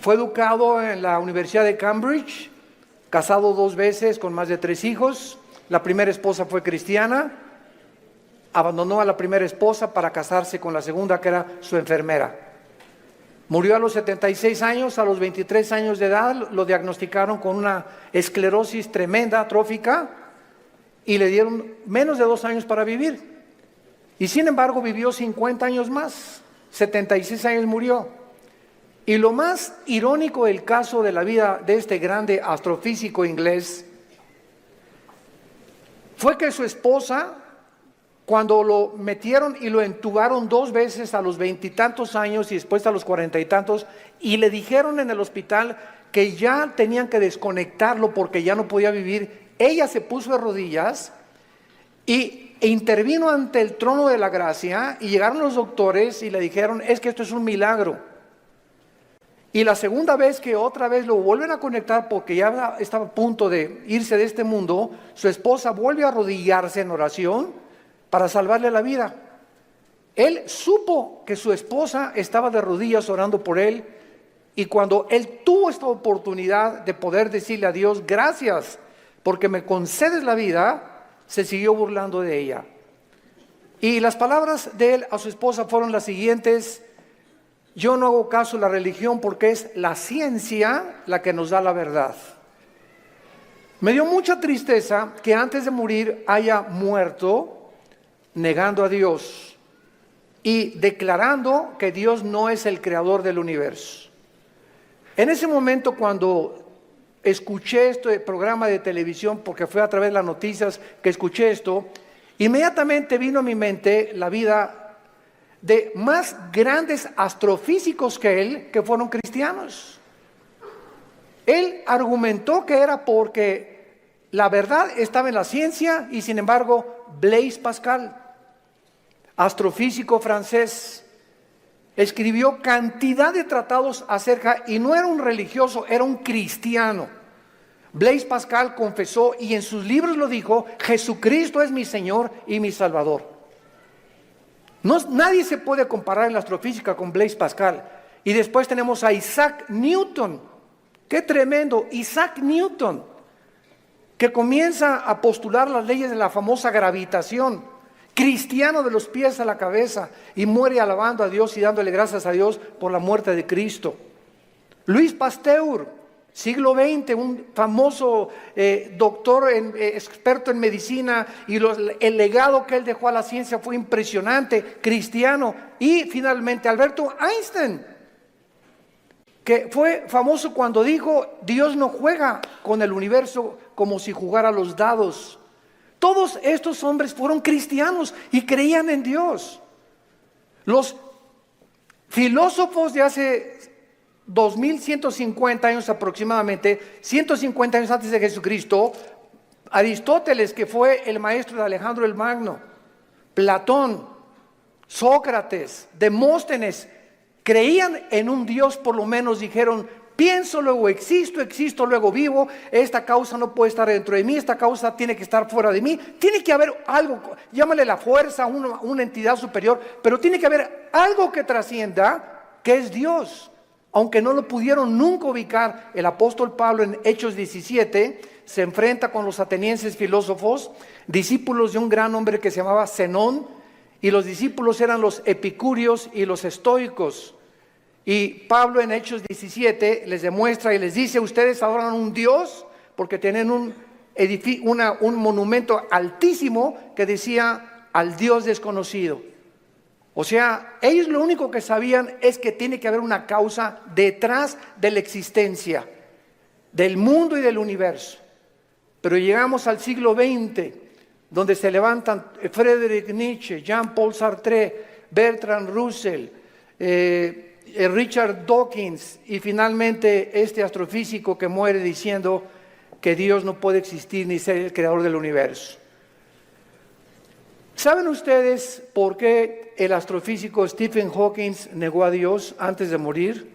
Fue educado en la Universidad de Cambridge, casado 2 veces con más de 3 hijos. La primera esposa fue cristiana, abandonó a la primera esposa para casarse con la segunda, que era su enfermera. Murió a los 76 años, a los 23 años de edad lo diagnosticaron con una esclerosis tremenda, atrófica, y le dieron menos de 2 años para vivir. Y sin embargo vivió 50 años más, 76 años murió. Y lo más irónico del caso de la vida de este grande astrofísico inglés fue que su esposa, cuando lo metieron y lo entubaron 2 veces a los 20 y tantos años y después a los 40 y tantos, y le dijeron en el hospital que ya tenían que desconectarlo porque ya no podía vivir, ella se puso de rodillas e intervino ante el trono de la gracia, y llegaron los doctores y le dijeron: es que esto es un milagro. Y la segunda vez que otra vez lo vuelven a conectar porque ya estaba a punto de irse de este mundo, su esposa vuelve a arrodillarse en oración para salvarle la vida. Él supo que su esposa estaba de rodillas orando por él, y cuando él tuvo esta oportunidad de poder decirle a Dios: gracias porque me concedes la vida, se siguió burlando de ella. Y las palabras de él a su esposa fueron las siguientes: yo no hago caso a la religión porque es la ciencia la que nos da la verdad. Me dio mucha tristeza que antes de morir haya muerto negando a Dios y declarando que Dios no es el creador del universo. En ese momento, cuando escuché este programa de televisión, porque fue a través de las noticias que escuché esto, inmediatamente vino a mi mente la vida de más grandes astrofísicos que él, que fueron cristianos. Él argumentó que era porque la verdad estaba en la ciencia, y sin embargo Blaise Pascal, astrofísico francés, escribió cantidad de tratados acerca, y no era un religioso, era un cristiano. Blaise Pascal confesó, y en sus libros lo dijo: Jesucristo es mi Señor y mi Salvador. Nadie se puede comparar en la astrofísica con Blaise Pascal. Y después tenemos a Isaac Newton. ¡Qué tremendo! Isaac Newton, que comienza a postular las leyes de la famosa gravitación, cristiano de los pies a la cabeza, y muere alabando a Dios y dándole gracias a Dios por la muerte de Cristo. Louis Pasteur, siglo XX, un famoso doctor, experto en medicina, y el legado que él dejó a la ciencia fue impresionante, cristiano. Y finalmente Alberto Einstein, que fue famoso cuando dijo: Dios no juega con el universo como si jugara los dados. Todos estos hombres fueron cristianos y creían en Dios. Los filósofos de hace 2150 años aproximadamente, 150 años antes de Jesucristo, Aristóteles, que fue el maestro de Alejandro el Magno, Platón, Sócrates, Demóstenes, creían en un Dios. Por lo menos dijeron: pienso, luego existo, existo, luego vivo. Esta causa no puede estar dentro de mí, esta causa tiene que estar fuera de mí. Tiene que haber algo, llámale la fuerza, una entidad superior, pero tiene que haber algo que trascienda, que es Dios. Aunque no lo pudieron nunca ubicar, el apóstol Pablo en Hechos 17 se enfrenta con los atenienses filósofos, discípulos de un gran hombre que se llamaba Zenón, y los discípulos eran los epicúreos y los estoicos. Y Pablo en Hechos 17 les demuestra y les dice: ustedes adoran a un Dios porque tienen un monumento altísimo que decía: al Dios desconocido. O sea, ellos lo único que sabían es que tiene que haber una causa detrás de la existencia del mundo y del universo. Pero llegamos al siglo XX, donde se levantan Friedrich Nietzsche, Jean-Paul Sartre, Bertrand Russell, Richard Dawkins, y finalmente este astrofísico que muere diciendo que Dios no puede existir ni ser el creador del universo. ¿Saben ustedes por qué el astrofísico Stephen Hawking negó a Dios antes de morir?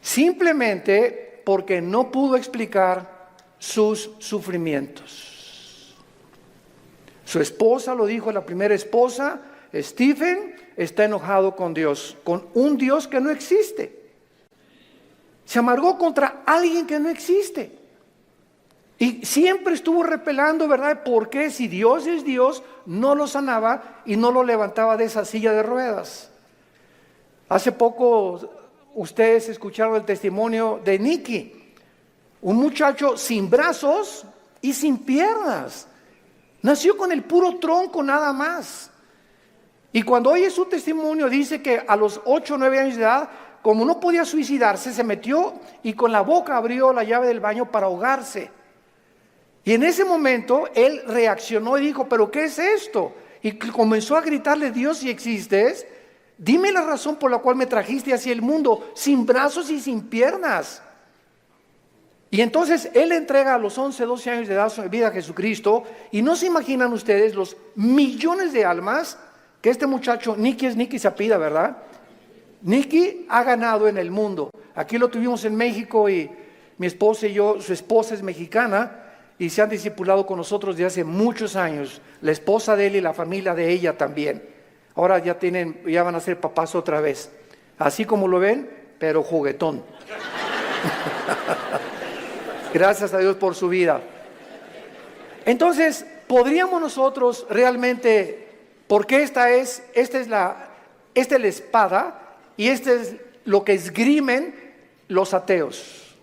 Simplemente porque no pudo explicar sus sufrimientos. Su esposa lo dijo, la primera esposa: Stephen está enojado con Dios, con un Dios que no existe. Se amargó contra alguien que no existe. Y siempre estuvo repelando, ¿verdad? ¿Por qué si Dios es Dios, no lo sanaba y no lo levantaba de esa silla de ruedas? Hace poco ustedes escucharon el testimonio de Nicky, un muchacho sin brazos y sin piernas. Nació con el puro tronco nada más. Y cuando oye su testimonio dice que a los 8 o 9 años de edad, como no podía suicidarse, se metió y con la boca abrió la llave del baño para ahogarse. Y en ese momento él reaccionó y dijo, ¿pero qué es esto? Y comenzó a gritarle, Dios, si existes, dime la razón por la cual me trajiste hacia el mundo, sin brazos y sin piernas. Y entonces él entrega a los 11, 12 años de edad su vida a Jesucristo. Y no se imaginan ustedes los millones de almas que este muchacho, Nicky se apellida, ¿verdad? Nicky ha ganado en el mundo. Aquí lo tuvimos en México y mi esposa y yo, su esposa es mexicana y se han discipulado con nosotros desde hace muchos años. La esposa de él y la familia de ella también. Ahora ya van a ser papás otra vez. Así como lo ven, pero juguetón. Gracias a Dios por su vida. Entonces, podríamos nosotros realmente, porque esta es la espada y este es lo que esgrimen los ateos,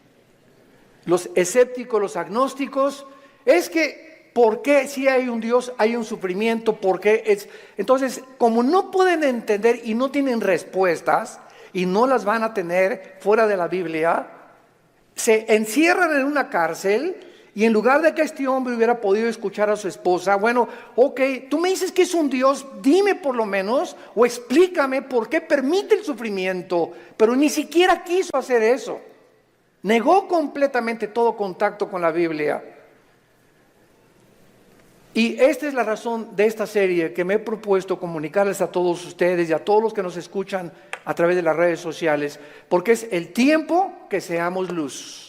los escépticos, los agnósticos, es que ¿por qué si hay un Dios hay un sufrimiento? ¿Por qué es? Entonces, como no pueden entender y no tienen respuestas y no las van a tener fuera de la Biblia, se encierran en una cárcel. Y en lugar de que este hombre hubiera podido escuchar a su esposa, bueno, ok, tú me dices que es un Dios, dime por lo menos, o explícame por qué permite el sufrimiento, pero ni siquiera quiso hacer eso. Negó completamente todo contacto con la Biblia. Y esta es la razón de esta serie que me he propuesto comunicarles a todos ustedes y a todos los que nos escuchan a través de las redes sociales, porque es el tiempo que seamos luz.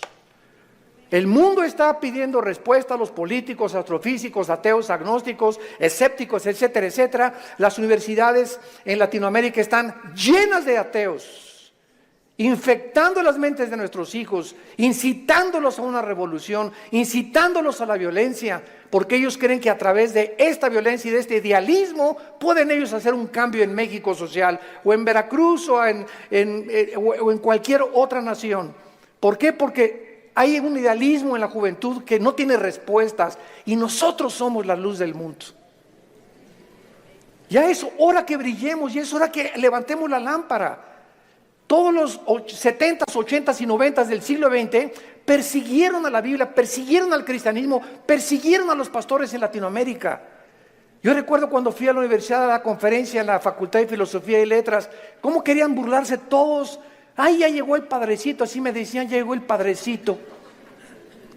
El mundo está pidiendo respuesta a los políticos, astrofísicos, ateos, agnósticos, escépticos, etcétera, etcétera. Las universidades en Latinoamérica están llenas de ateos, infectando las mentes de nuestros hijos, incitándolos a una revolución, incitándolos a la violencia, porque ellos creen que a través de esta violencia y de este idealismo pueden ellos hacer un cambio en México social, o en Veracruz, o en cualquier otra nación. ¿Por qué? Porque hay un idealismo en la juventud que no tiene respuestas y nosotros somos la luz del mundo. Ya es hora que brillemos, ya es hora que levantemos la lámpara. Todos los 70s, 80s y 90s del siglo XX persiguieron a la Biblia, persiguieron al cristianismo, persiguieron a los pastores en Latinoamérica. Yo recuerdo cuando fui a la universidad a la conferencia en la Facultad de Filosofía y Letras, cómo querían burlarse todos. Ay, ya llegó el padrecito, así me decían, ya llegó el padrecito.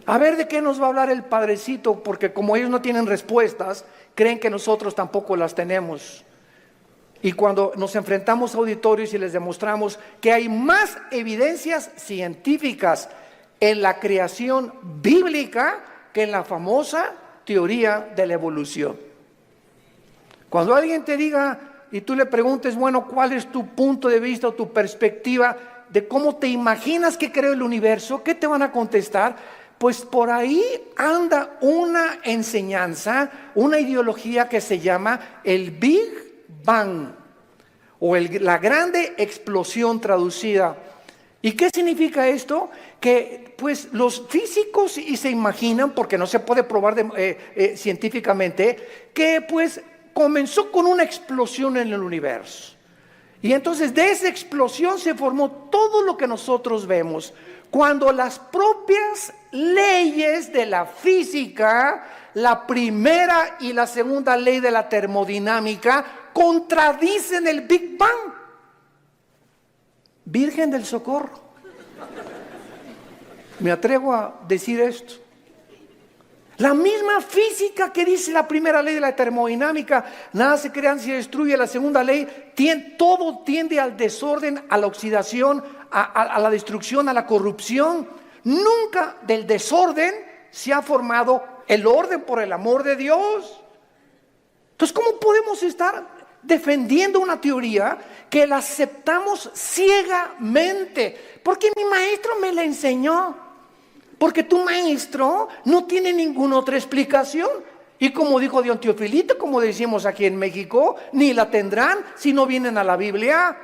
A ver de qué nos va a hablar el padrecito, porque como ellos no tienen respuestas, creen que nosotros tampoco las tenemos. Y cuando nos enfrentamos a auditorios y les demostramos que hay más evidencias científicas en la creación bíblica que en la famosa teoría de la evolución. Cuando alguien te diga y tú le preguntes, bueno, ¿cuál es tu punto de vista o tu perspectiva de cómo te imaginas que creó el universo? ¿Qué te van a contestar? Pues por ahí anda una enseñanza, una ideología que se llama el Big Bang o la grande explosión traducida. ¿Y qué significa esto? Que pues los físicos y se imaginan, porque no se puede probar científicamente, que pues comenzó con una explosión en el universo. Y entonces de esa explosión se formó todo lo que nosotros vemos. Cuando las propias leyes de la física, la primera y la segunda ley de la termodinámica, contradicen el Big Bang. Virgen del Socorro. Me atrevo a decir esto. La misma física que dice la primera ley de la termodinámica, nada se crea ni se destruye, la segunda ley, todo tiende al desorden, a la oxidación, a la destrucción, a la corrupción. Nunca del desorden se ha formado el orden por el amor de Dios. Entonces, ¿cómo podemos estar defendiendo una teoría que la aceptamos ciegamente. Porque mi maestro me la enseñó. Porque tu maestro no tiene ninguna otra explicación. Y como dijo Dion Teofilito, como decimos aquí en México, ni la tendrán si no vienen a la Biblia.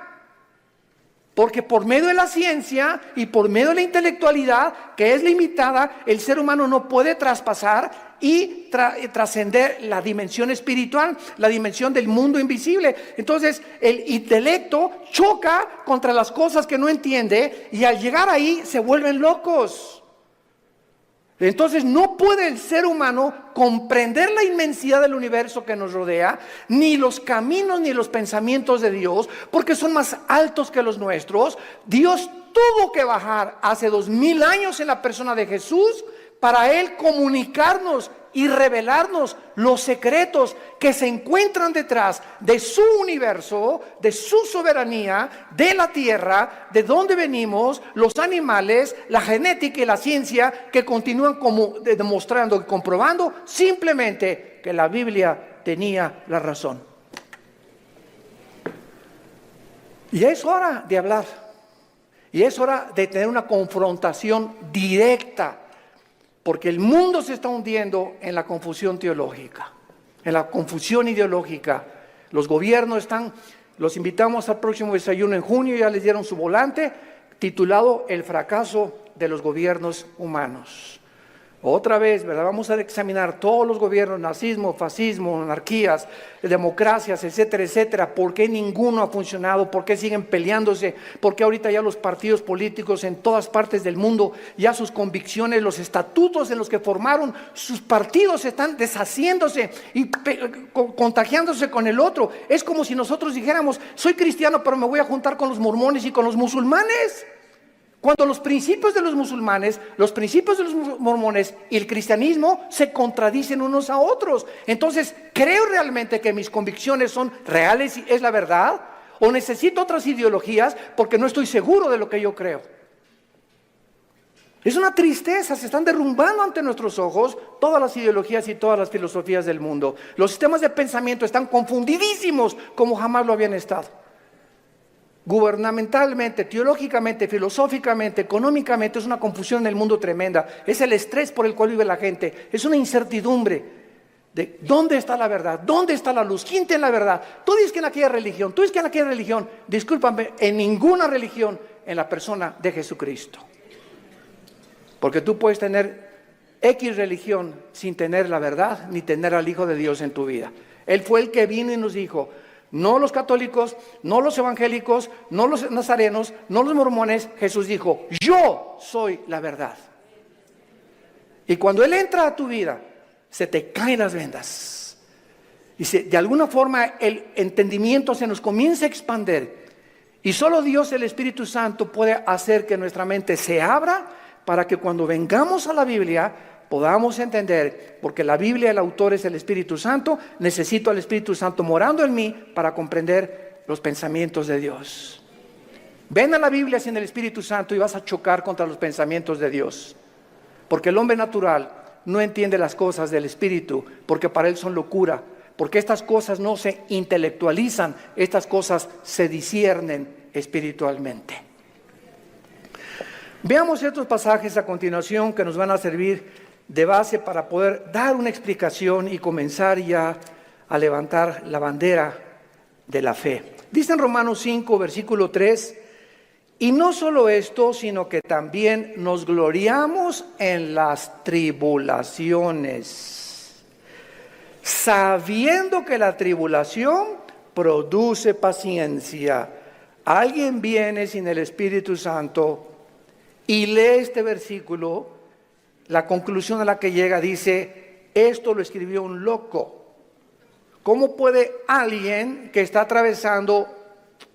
Porque por medio de la ciencia y por medio de la intelectualidad, que es limitada, el ser humano no puede traspasar y trascender la dimensión espiritual, la dimensión del mundo invisible. Entonces el intelecto choca contra las cosas que no entiende y al llegar ahí se vuelven locos. Entonces no puede el ser humano comprender la inmensidad del universo que nos rodea, ni los caminos ni los pensamientos de Dios, porque son más altos que los nuestros. Dios tuvo que bajar hace 2000 años en la persona de Jesús para Él comunicarnos y revelarnos los secretos que se encuentran detrás de su universo, de su soberanía, de la tierra, de dónde venimos, los animales, la genética y la ciencia que continúan como demostrando y comprobando simplemente que la Biblia tenía la razón. Y es hora de hablar, y es hora de tener una confrontación directa. Porque el mundo se está hundiendo en la confusión teológica, en la confusión ideológica. Los gobiernos los invitamos al próximo desayuno en junio, ya les dieron su volante titulado El fracaso de los gobiernos humanos. Otra vez, ¿verdad? Vamos a examinar todos los gobiernos, nazismo, fascismo, monarquías, democracias, etcétera, etcétera. ¿Por qué ninguno ha funcionado? ¿Por qué siguen peleándose? ¿Por qué ahorita ya los partidos políticos en todas partes del mundo, ya sus convicciones, los estatutos en los que formaron sus partidos están deshaciéndose y contagiándose con el otro? Es como si nosotros dijéramos, soy cristiano, pero me voy a juntar con los mormones y con los musulmanes. Cuando los principios de los musulmanes, los principios de los mormones y el cristianismo se contradicen unos a otros. Entonces, ¿creo realmente que mis convicciones son reales y es la verdad? ¿O necesito otras ideologías porque no estoy seguro de lo que yo creo? Es una tristeza, se están derrumbando ante nuestros ojos todas las ideologías y todas las filosofías del mundo. Los sistemas de pensamiento están confundidísimos como jamás lo habían estado. Gubernamentalmente, teológicamente, filosóficamente, económicamente, es una confusión en el mundo tremenda. Es el estrés por el cual vive la gente. Es una incertidumbre de dónde está la verdad, dónde está la luz, quién tiene la verdad. Tú dices que en aquella religión, tú dices que en aquella religión. Discúlpame, en ninguna religión en la persona de Jesucristo. Porque tú puedes tener X religión sin tener la verdad ni tener al Hijo de Dios en tu vida. Él fue el que vino y nos dijo: no los católicos, no los evangélicos, no los nazarenos, no los mormones. Jesús dijo: yo soy la verdad. Y cuando Él entra a tu vida, se te caen las vendas. Y de alguna forma el entendimiento se nos comienza a expandir. Y solo Dios, el Espíritu Santo, puede hacer que nuestra mente se abra para que cuando vengamos a la Biblia podamos entender, porque la Biblia, el autor es el Espíritu Santo. Necesito al Espíritu Santo morando en mí para comprender los pensamientos de Dios. Ven a la Biblia sin el Espíritu Santo y vas a chocar contra los pensamientos de Dios. Porque el hombre natural no entiende las cosas del Espíritu, porque para él son locura. Porque estas cosas no se intelectualizan, estas cosas se disciernen espiritualmente. Veamos estos pasajes a continuación que nos van a servir de base para poder dar una explicación y comenzar ya a levantar la bandera de la fe. Dice en Romanos 5, versículo 3, y no solo esto, sino que también nos gloriamos en las tribulaciones, sabiendo que la tribulación produce paciencia. Alguien viene sin el Espíritu Santo y lee este versículo. La conclusión a la que llega dice: esto lo escribió un loco. ¿Cómo puede alguien que está atravesando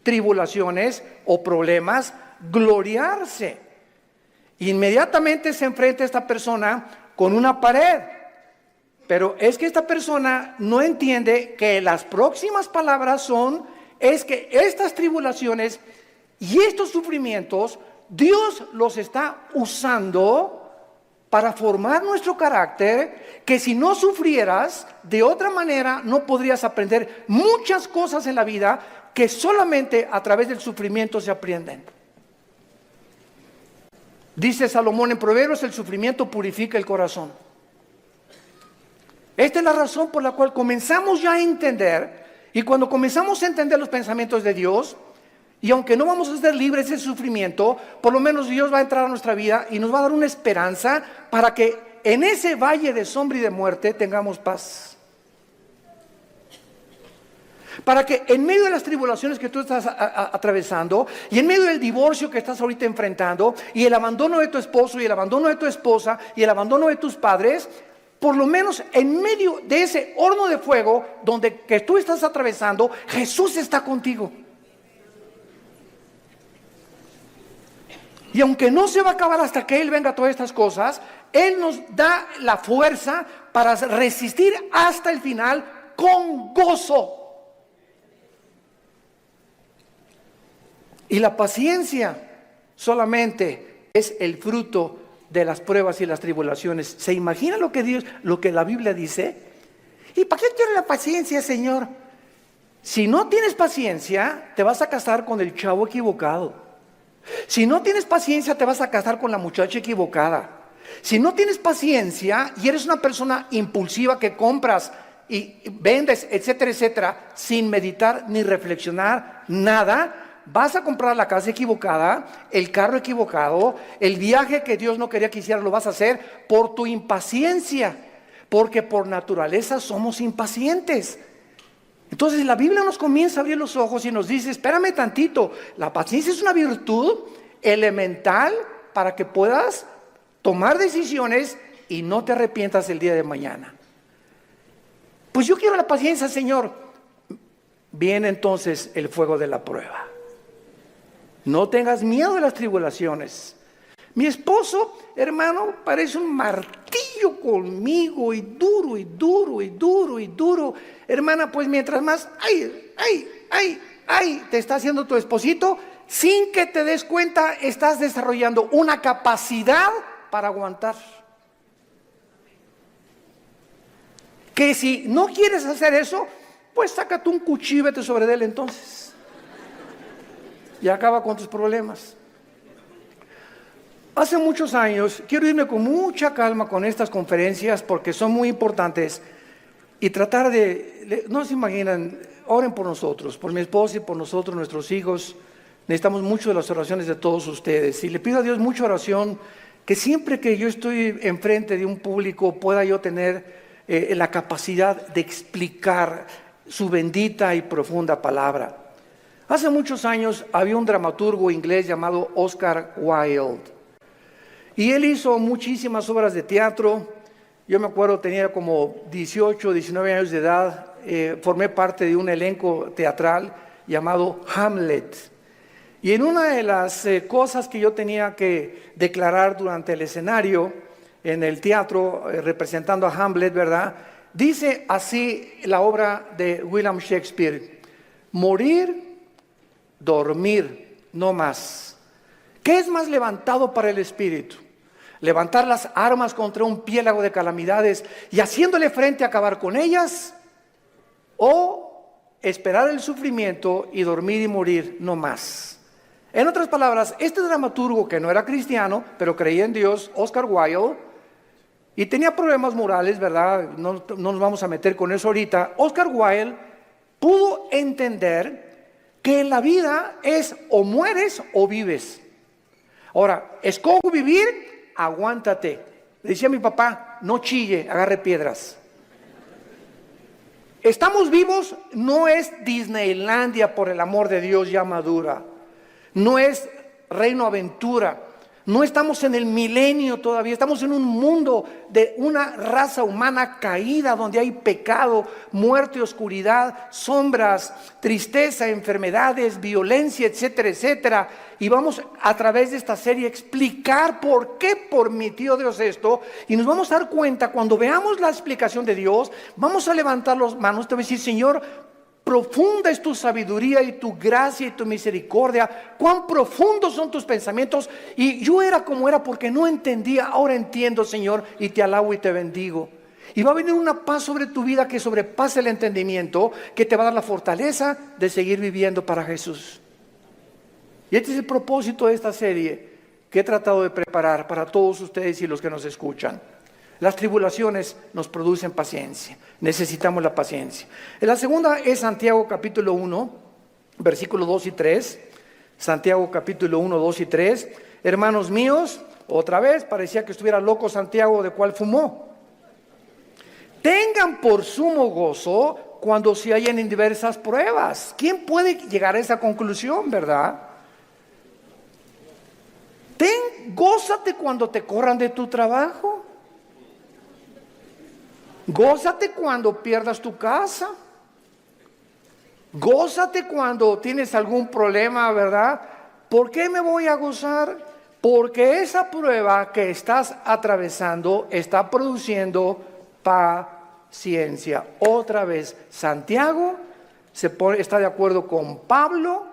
tribulaciones o problemas gloriarse? Inmediatamente se enfrenta esta persona con una pared. Pero es que esta persona no entiende que las próximas palabras es que estas tribulaciones y estos sufrimientos Dios los está usando para formar nuestro carácter, que si no sufrieras, de otra manera no podrías aprender muchas cosas en la vida que solamente a través del sufrimiento se aprenden. Dice Salomón en Proverbios, el sufrimiento purifica el corazón. Esta es la razón por la cual comenzamos ya a entender, y cuando comenzamos a entender los pensamientos de Dios, y aunque no vamos a ser libres del sufrimiento, por lo menos Dios va a entrar a nuestra vida y nos va a dar una esperanza para que en ese valle de sombra y de muerte tengamos paz. Para que en medio de las tribulaciones que tú estás atravesando, y en medio del divorcio que estás ahorita enfrentando, y el abandono de tu esposo, y el abandono de tu esposa, y el abandono de tus padres, por lo menos en medio de ese horno de fuego donde que tú estás atravesando, Jesús está contigo. Y aunque no se va a acabar hasta que Él venga a todas estas cosas, Él nos da la fuerza para resistir hasta el final con gozo. Y la paciencia solamente es el fruto de las pruebas y las tribulaciones. ¿Se imagina lo que la Biblia dice? ¿Y para qué quiere la paciencia, Señor? Si no tienes paciencia, te vas a casar con el chavo equivocado. Si no tienes paciencia, te vas a casar con la muchacha equivocada. Si no tienes paciencia y eres una persona impulsiva que compras y vendes, etcétera, etcétera, sin meditar ni reflexionar nada, vas a comprar la casa equivocada, el carro equivocado, el viaje que Dios no quería que hicieras lo vas a hacer por tu impaciencia, porque por naturaleza somos impacientes. Entonces la Biblia nos comienza a abrir los ojos y nos dice, espérame tantito, la paciencia es una virtud elemental para que puedas tomar decisiones y no te arrepientas el día de mañana. Pues yo quiero la paciencia, Señor. Viene entonces el fuego de la prueba. No tengas miedo de las tribulaciones. Mi esposo, hermano, parece un martillo conmigo y duro, y duro, y duro, y duro. Hermana, pues mientras más, te está haciendo tu esposito, sin que te des cuenta, estás desarrollando una capacidad para aguantar. Que si no quieres hacer eso, pues sácate un cuchillo y vete sobre él entonces. Y acaba con tus problemas. Hace muchos años, quiero irme con mucha calma con estas conferencias porque son muy importantes y tratar no se imaginan, oren por nosotros, por mi esposa y por nosotros, nuestros hijos. Necesitamos mucho de las oraciones de todos ustedes y le pido a Dios mucha oración, que siempre que yo estoy enfrente de un público pueda yo tener la capacidad de explicar su bendita y profunda palabra. Hace muchos años había un dramaturgo inglés llamado Oscar Wilde y él hizo muchísimas obras de teatro. Yo me acuerdo, tenía como 18, 19 años de edad, formé parte de un elenco teatral llamado Hamlet. Y en una de las cosas que yo tenía que declarar durante el escenario, en el teatro, representando a Hamlet, ¿verdad? Dice así la obra de William Shakespeare: morir, dormir, no más. ¿Qué es más levantado para el espíritu? ¿Levantar las armas contra un piélago de calamidades y haciéndole frente a acabar con ellas? ¿O esperar el sufrimiento y dormir y morir, no más? En otras palabras, este dramaturgo que no era cristiano, pero creía en Dios, Oscar Wilde, y tenía problemas morales, ¿verdad? No nos vamos a meter con eso ahorita. Oscar Wilde pudo entender que en la vida es o mueres o vives. Ahora, escojo vivir, aguántate. Le decía a mi papá, no chille, agarre piedras. Estamos vivos, no es Disneylandia, por el amor de Dios, ya madura. No es Reino Aventura. No estamos en el milenio todavía, estamos en un mundo de una raza humana caída, donde hay pecado, muerte, oscuridad, sombras, tristeza, enfermedades, violencia, etcétera, etcétera. Y vamos a través de esta serie a explicar por qué permitió Dios esto. Y nos vamos a dar cuenta, cuando veamos la explicación de Dios, vamos a levantar las manos, te voy a decir, Señor, profunda es tu sabiduría y tu gracia y tu misericordia. Cuán profundos son tus pensamientos. Y yo era como era porque no entendía. Ahora entiendo, Señor, y te alabo y te bendigo. Y va a venir una paz sobre tu vida que sobrepase el entendimiento, que te va a dar la fortaleza de seguir viviendo para Jesús. Y este es el propósito de esta serie que he tratado de preparar para todos ustedes y los que nos escuchan. Las tribulaciones nos producen paciencia. Necesitamos la paciencia. La segunda es Santiago capítulo 1, versículos 2 y 3. Santiago capítulo 1, 2 y 3. Hermanos míos, otra vez parecía que estuviera loco Santiago, de cual fumó. Tengan por sumo gozo cuando se hallen en diversas pruebas. ¿Quién puede llegar a esa conclusión, verdad? Gózate cuando te corran de tu trabajo. Gózate cuando pierdas tu casa. Gózate cuando tienes algún problema, ¿verdad? ¿Por qué me voy a gozar? Porque esa prueba que estás atravesando está produciendo paciencia. Otra vez, Santiago está de acuerdo con Pablo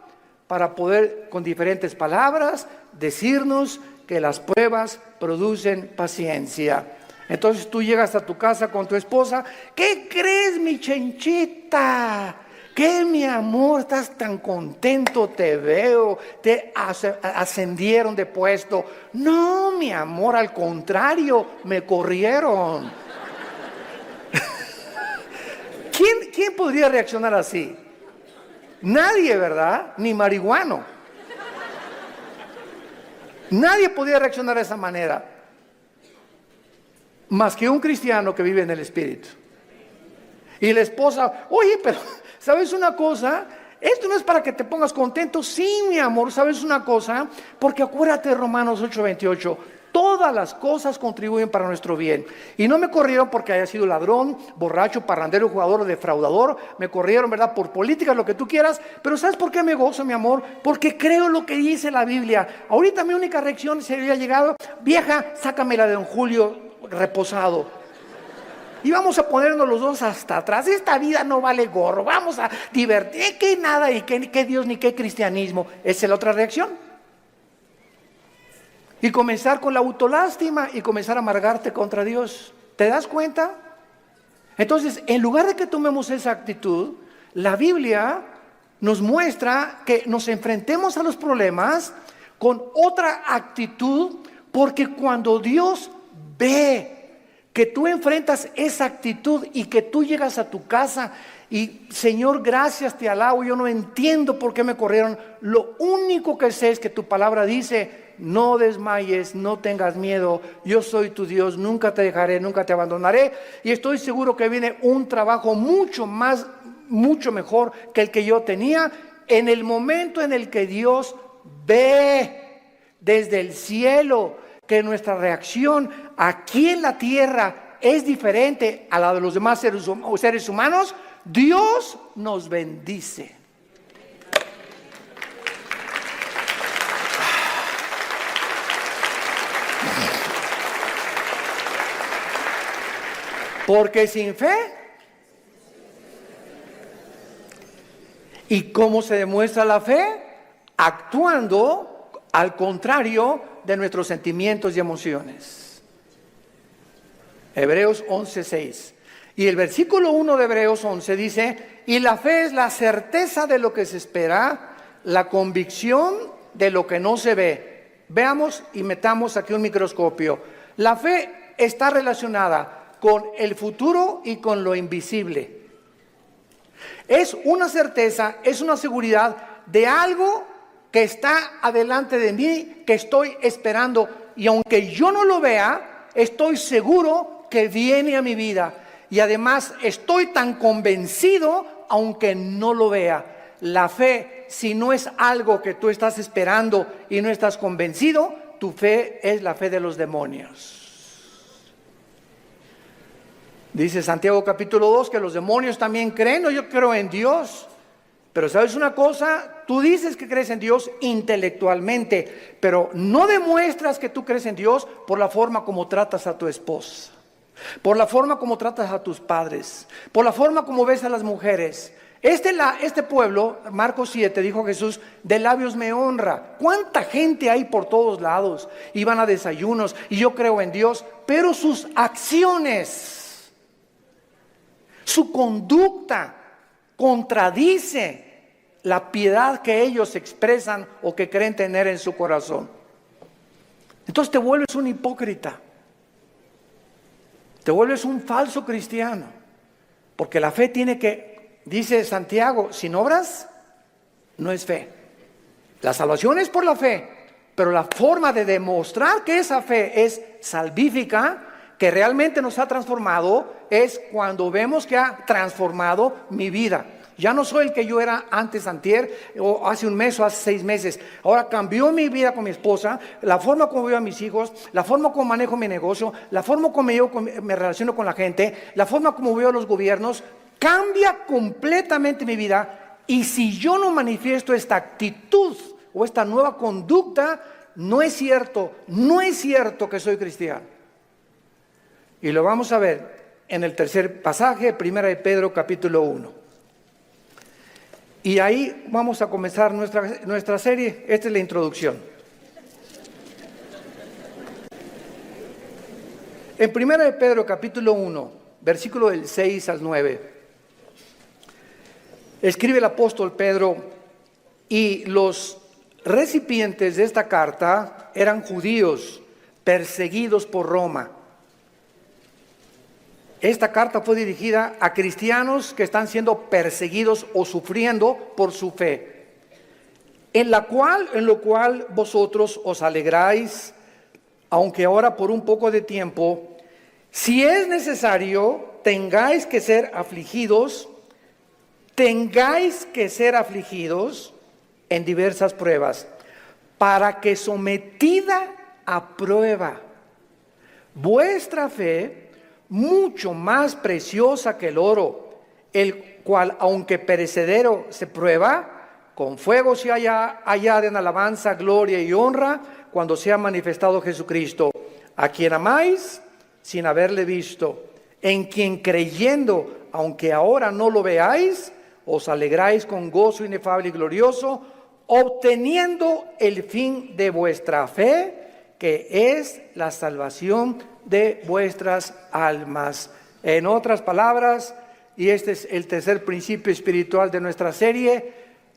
para poder, con diferentes palabras, decirnos que las pruebas producen paciencia. Entonces tú llegas a tu casa con tu esposa. ¿Qué crees, mi chenchita? ¿Qué, mi amor? Estás tan contento, te veo, te ascendieron de puesto. No, mi amor, al contrario, me corrieron. ¿Quién podría reaccionar así? Nadie, ¿verdad? Ni marihuano. Nadie podría reaccionar de esa manera, más que un cristiano que vive en el Espíritu. Y la esposa, oye, pero ¿sabes una cosa? Esto no es para que te pongas contento. Sí, mi amor, ¿sabes una cosa? Porque acuérdate de Romanos 8:28. Todas las cosas contribuyen para nuestro bien. Y no me corrieron porque haya sido ladrón, borracho, parrandero, jugador o defraudador. Me corrieron, ¿verdad? Por políticas, lo que tú quieras. Pero ¿sabes por qué me gozo, mi amor? Porque creo lo que dice la Biblia. Ahorita mi única reacción sería llegado, vieja, sácamela de don Julio reposado. Y vamos a ponernos los dos hasta atrás. Esta vida no vale gorro. Vamos a divertir. ¿Qué nada? ¿Y qué Dios ni qué cristianismo? Esa es la otra reacción. Y comenzar con la autolástima y comenzar a amargarte contra Dios. ¿Te das cuenta? Entonces, en lugar de que tomemos esa actitud, la Biblia nos muestra que nos enfrentemos a los problemas con otra actitud, porque cuando Dios ve que tú enfrentas esa actitud y que tú llegas a tu casa y Señor, gracias, te alabo, yo no entiendo por qué me corrieron, lo único que sé es que tu palabra dice, no desmayes, no tengas miedo, yo soy tu Dios, nunca te dejaré, nunca te abandonaré, y estoy seguro que viene un trabajo mucho mejor que el que yo tenía, en el momento en el que Dios ve desde el cielo que nuestra reacción aquí en la tierra es diferente a la de los demás seres humanos. Dios nos bendice. Porque sin fe, ¿y cómo se demuestra la fe? Actuando al contrario de nuestros sentimientos y emociones. Hebreos 11:6. Y el versículo 1 de Hebreos 11 dice, y la fe es la certeza de lo que se espera, la convicción de lo que no se ve. Veamos y metamos aquí un microscopio. La fe está relacionada con el futuro y con lo invisible. Es una certeza, es una seguridad de algo que está adelante de mí, que estoy esperando, y aunque yo no lo vea, estoy seguro que viene a mi vida. Y además estoy tan convencido, aunque no lo vea. La fe, si no es algo que tú estás esperando y no estás convencido, tu fe es la fe de los demonios. Dice Santiago capítulo 2 que los demonios también creen. No, yo creo en Dios. Pero ¿sabes una cosa? Tú dices que crees en Dios intelectualmente, pero no demuestras que tú crees en Dios por la forma como tratas a tu esposa, por la forma como tratas a tus padres, por la forma como ves a las mujeres. Este pueblo, Marcos 7, dijo Jesús, de labios me honra. ¿Cuánta gente hay por todos lados? Y van a desayunos, y yo creo en Dios, pero sus acciones Su conducta contradice la piedad que ellos expresan o que creen tener en su corazón. Entonces te vuelves un hipócrita. Te vuelves un falso cristiano. Porque la fe tiene que, dice Santiago, sin obras no es fe. La salvación es por la fe, pero la forma de demostrar que esa fe es salvífica, que realmente nos ha transformado, es cuando vemos que ha transformado mi vida. Ya no soy el que yo era antes, antier, o hace un mes o hace 6 meses. Ahora cambió mi vida con mi esposa, la forma como veo a mis hijos, la forma como manejo mi negocio, la forma como me relaciono con la gente, la forma como veo a los gobiernos. Cambia completamente mi vida. Y si yo no manifiesto esta actitud o esta nueva conducta, no es cierto que soy cristiano. Y lo vamos a ver en el tercer pasaje, 1 de Pedro capítulo 1. Y ahí vamos a comenzar nuestra serie. Esta es la introducción. En 1 de Pedro capítulo 1, versículo del 6 al 9, escribe el apóstol Pedro, y los recipientes de esta carta eran judíos perseguidos por Roma. Esta carta fue dirigida a cristianos que están siendo perseguidos o sufriendo por su fe, en lo cual vosotros os alegráis, aunque ahora por un poco de tiempo, si es necesario, tengáis que ser afligidos en diversas pruebas, para que sometida a prueba vuestra fe, mucho más preciosa que el oro, el cual aunque perecedero se prueba, con fuego se hallare en alabanza, gloria y honra, cuando sea manifestado Jesucristo, a quien amáis sin haberle visto, en quien creyendo, aunque ahora no lo veáis, os alegráis con gozo inefable y glorioso, obteniendo el fin de vuestra fe, que es la salvación de vuestras almas. En otras palabras, y este es el tercer principio espiritual de nuestra serie,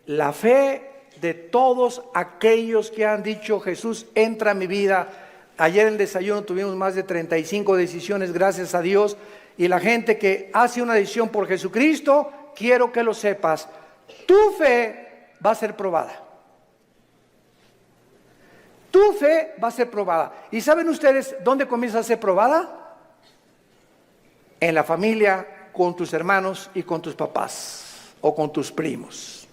la fe de todos aquellos que han dicho: Jesús, entra a mi vida. Ayer en el desayuno tuvimos más de 35 decisiones, gracias a Dios, y la gente que hace una decisión por Jesucristo, quiero que lo sepas, tu fe va a ser probada. Tu fe va a ser probada. ¿Y saben ustedes dónde comienza a ser probada? En la familia, con tus hermanos y con tus papás o con tus primos.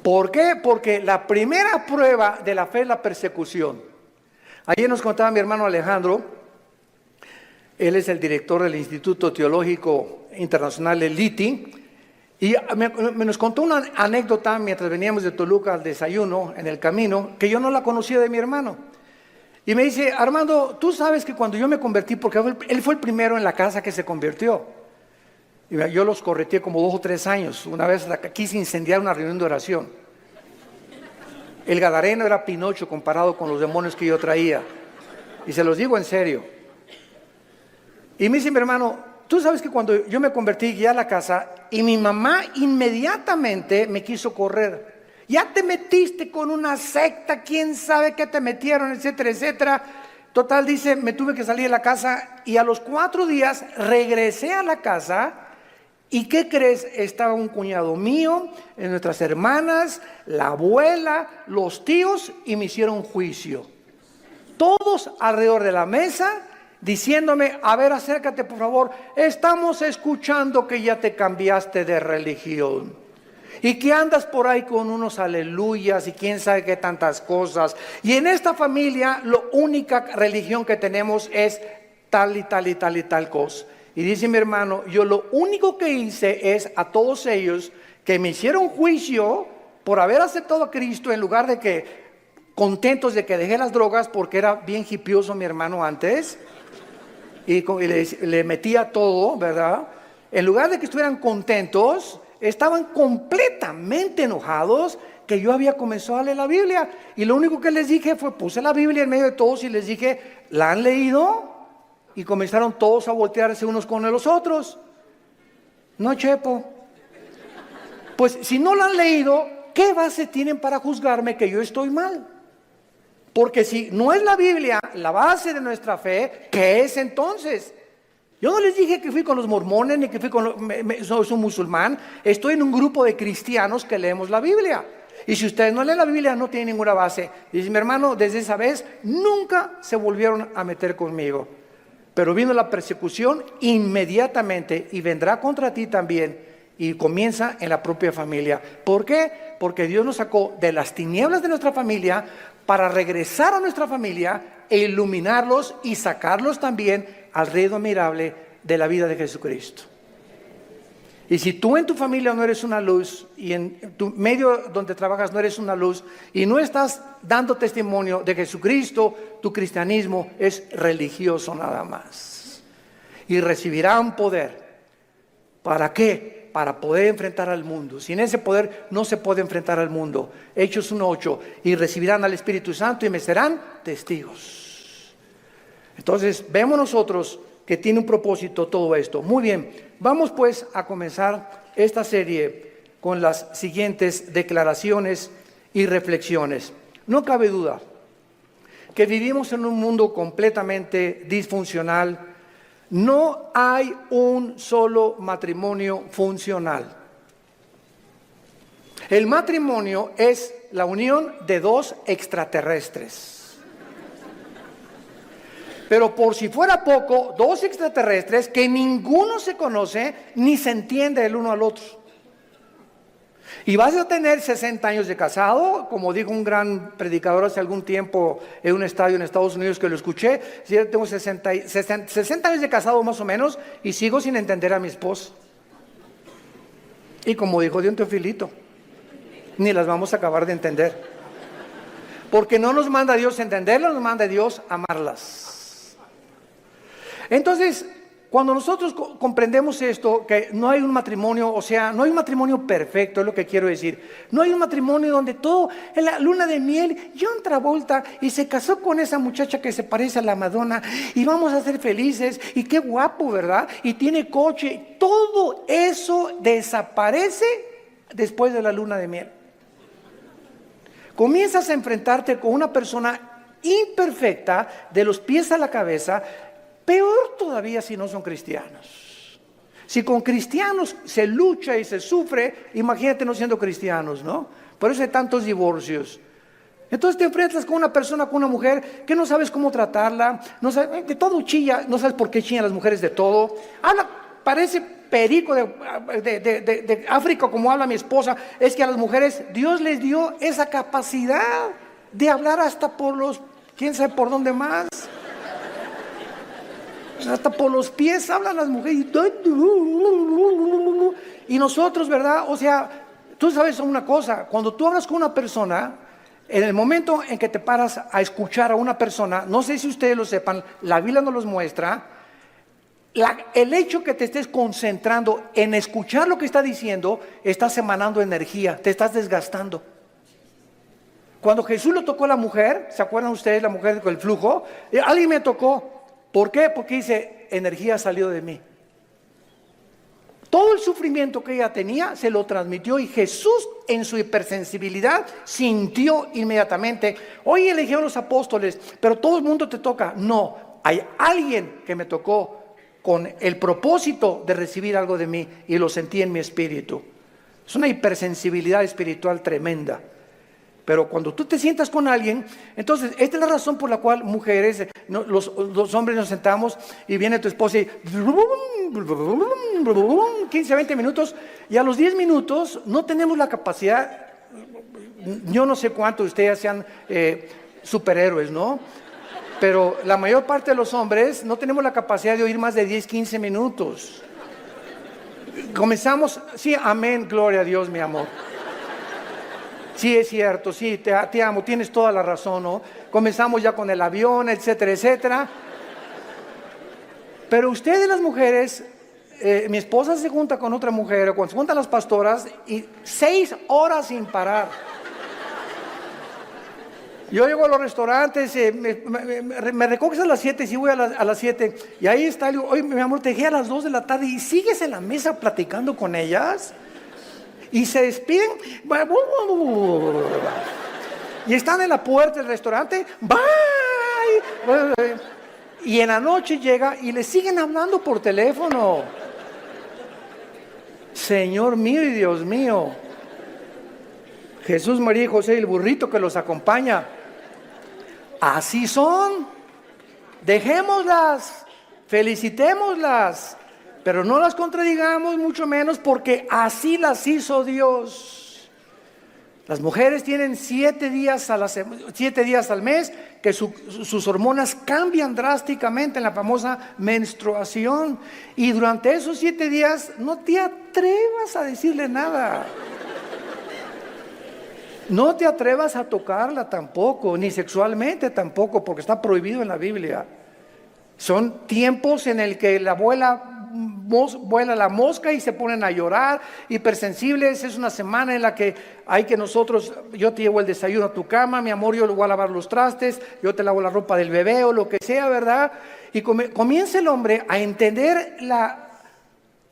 ¿Por qué? Porque la primera prueba de la fe es la persecución. Ayer nos contaba mi hermano Alejandro, él es el director del Instituto Teológico Internacional, el ITI, y nos contó una anécdota mientras veníamos de Toluca al desayuno en el camino, que yo no la conocía de mi hermano. Y me dice: Armando, tú sabes que cuando yo me convertí, porque él fue el primero en la casa que se convirtió, y yo los correteé como 2 o 3 años. Una vez quise incendiar una reunión de oración. El gadareno era Pinocho comparado con los demonios que yo traía, y se los digo en serio. Y me dice mi hermano: tú sabes que cuando yo me convertí, guié a la casa, y mi mamá inmediatamente me quiso correr. Ya te metiste con una secta, quién sabe qué te metieron, etcétera, etcétera. Total, dice, me tuve que salir de la casa, y a los 4 días regresé a la casa. ¿Y qué crees? Estaba un cuñado mío, nuestras hermanas, la abuela, los tíos, y me hicieron juicio. Todos alrededor de la mesa, diciéndome: a ver, acércate por favor, estamos escuchando que ya te cambiaste de religión y que andas por ahí con unos aleluyas y quién sabe qué tantas cosas, y en esta familia la única religión que tenemos es tal y tal y tal y tal cosa. Y dice mi hermano: yo lo único que hice es a todos ellos que me hicieron juicio por haber aceptado a Cristo, en lugar de que contentos de que dejé las drogas, porque era bien hipioso mi hermano antes, y le metía todo, ¿verdad? En lugar de que estuvieran contentos, estaban completamente enojados que yo había comenzado a leer la Biblia. Y lo único que les dije fue, puse la Biblia en medio de todos y les dije: ¿la han leído? Y comenzaron todos a voltearse unos con los otros. No, Chepo. Pues si no la han leído, ¿qué base tienen para juzgarme que yo estoy mal? Porque si no es la Biblia la base de nuestra fe, ¿qué es entonces? Yo no les dije que fui con los mormones ni que fui con soy un musulmán. Estoy en un grupo de cristianos que leemos la Biblia. Y si ustedes no leen la Biblia, no tienen ninguna base. Dice mi hermano, desde esa vez nunca se volvieron a meter conmigo. Pero vino la persecución inmediatamente y vendrá contra ti también. Y comienza en la propia familia. ¿Por qué? Porque Dios nos sacó de las tinieblas de nuestra familia para regresar a nuestra familia e iluminarlos y sacarlos también al reino admirable de la vida de Jesucristo. Y si tú en tu familia no eres una luz y en tu medio donde trabajas no eres una luz y no estás dando testimonio de Jesucristo, tu cristianismo es religioso nada más. Y recibirán poder. ¿Para qué? Para poder enfrentar al mundo. Sin ese poder no se puede enfrentar al mundo. Hechos 1:8. Y recibirán al Espíritu Santo y me serán testigos. Entonces vemos nosotros que tiene un propósito todo esto. Muy bien, vamos pues a comenzar esta serie con las siguientes declaraciones y reflexiones. No cabe duda que vivimos en un mundo completamente disfuncional. No hay un solo matrimonio funcional. El matrimonio es la unión de dos extraterrestres. Pero por si fuera poco, dos extraterrestres que ninguno se conoce ni se entiende el uno al otro. Y vas a tener 60 años de casado, como dijo un gran predicador hace algún tiempo en un estadio en Estados Unidos que lo escuché. Yo tengo 60 años de casado más o menos y sigo sin entender a mi esposa. Y como dijo Dios Teofilito, ni las vamos a acabar de entender. Porque no nos manda Dios entenderlas, nos manda Dios amarlas. Entonces, cuando nosotros comprendemos esto, que no hay un matrimonio, o sea, no hay un matrimonio perfecto, es lo que quiero decir. No hay un matrimonio donde todo, en la luna de miel, John Travolta y se casó con esa muchacha que se parece a la Madonna y vamos a ser felices y qué guapo, ¿verdad? Y tiene coche. Todo eso desaparece después de la luna de miel. Comienzas a enfrentarte con una persona imperfecta de los pies a la cabeza. Peor todavía si no son cristianos. Si con cristianos se lucha y se sufre, imagínate no siendo cristianos, ¿no? Por eso hay tantos divorcios. Entonces te enfrentas con una persona, con una mujer que no sabes cómo tratarla, no sabes, de todo chilla, no sabes por qué chillan las mujeres de todo. Habla, parece perico de África como habla mi esposa. Es que a las mujeres Dios les dio esa capacidad de hablar hasta por los, quién sabe por dónde más. Hasta por los pies hablan las mujeres. Y nosotros, ¿verdad? O sea, tú sabes una cosa. Cuando tú hablas con una persona, en el momento en que te paras a escuchar a una persona, no sé si ustedes lo sepan, la Biblia nos los muestra, el hecho que te estés concentrando en escuchar lo que está diciendo, estás emanando energía, te estás desgastando. Cuando Jesús lo tocó a la mujer, ¿se acuerdan ustedes la mujer con el flujo? Alguien me tocó. ¿Por qué? Porque dice, energía salió de mí. Todo el sufrimiento que ella tenía se lo transmitió y Jesús en su hipersensibilidad sintió inmediatamente. Hoy eligieron los apóstoles, pero todo el mundo te toca. No, hay alguien que me tocó con el propósito de recibir algo de mí y lo sentí en mi espíritu. Es una hipersensibilidad espiritual tremenda. Pero cuando tú te sientas con alguien, entonces esta es la razón por la cual mujeres, los hombres nos sentamos y viene tu esposa y 15, 20 minutos y a los 10 minutos no tenemos la capacidad, yo no sé cuántos de ustedes sean superhéroes, ¿no? Pero la mayor parte de los hombres no tenemos la capacidad de oír más de 10, 15 minutos. Comenzamos, sí, amén, gloria a Dios, mi amor. Sí, es cierto, sí, te amo, tienes toda la razón, ¿no? Comenzamos ya con el avión, etcétera, etcétera. Pero ustedes las mujeres, mi esposa se junta con otra mujer, o cuando se juntan las pastoras, y 6 horas sin parar. Yo llego a los restaurantes, me recoges a las 7, sí voy a las 7, y ahí está, digo, oye, mi amor, te dejé a las 2 de la tarde y sigues en la mesa platicando con ellas, y se despiden, y están en la puerta del restaurante, bye, y en la noche llega y le siguen hablando por teléfono. Señor mío y Dios mío, Jesús, María y José y el burrito que los acompaña, así son. Dejémoslas, felicitémoslas, pero no las contradigamos, mucho menos, porque así las hizo Dios. Las mujeres tienen 7 días al mes que sus hormonas cambian drásticamente en la famosa menstruación, y durante esos 7 días no te atrevas a decirle nada. No te atrevas a tocarla tampoco, ni sexualmente tampoco, porque está prohibido en la Biblia. Son tiempos en el que vuela la mosca y se ponen a llorar, hipersensibles. Es una semana en la que hay que yo te llevo el desayuno a tu cama, mi amor, yo le voy a lavar los trastes, yo te lavo la ropa del bebé o lo que sea, ¿verdad? Y comienza el hombre a entender la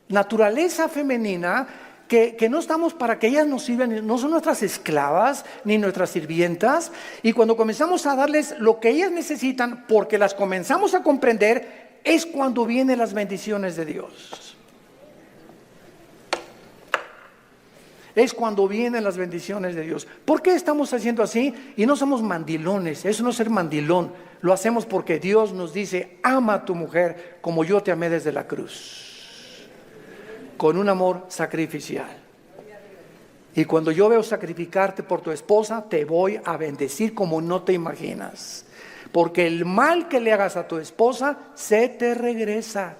naturaleza femenina, que no estamos para que ellas nos sirvan, no son nuestras esclavas ni nuestras sirvientas, y cuando comenzamos a darles lo que ellas necesitan, porque las comenzamos a comprender, es cuando vienen las bendiciones de Dios. Es cuando vienen las bendiciones de Dios. ¿Por qué estamos haciendo así? Y no somos mandilones, eso no es ser mandilón, lo hacemos porque Dios nos dice, ama a tu mujer como yo te amé desde la cruz, con un amor sacrificial. Y cuando yo veo sacrificarte por tu esposa, te voy a bendecir como no te imaginas. Porque el mal que le hagas a tu esposa se te regresa.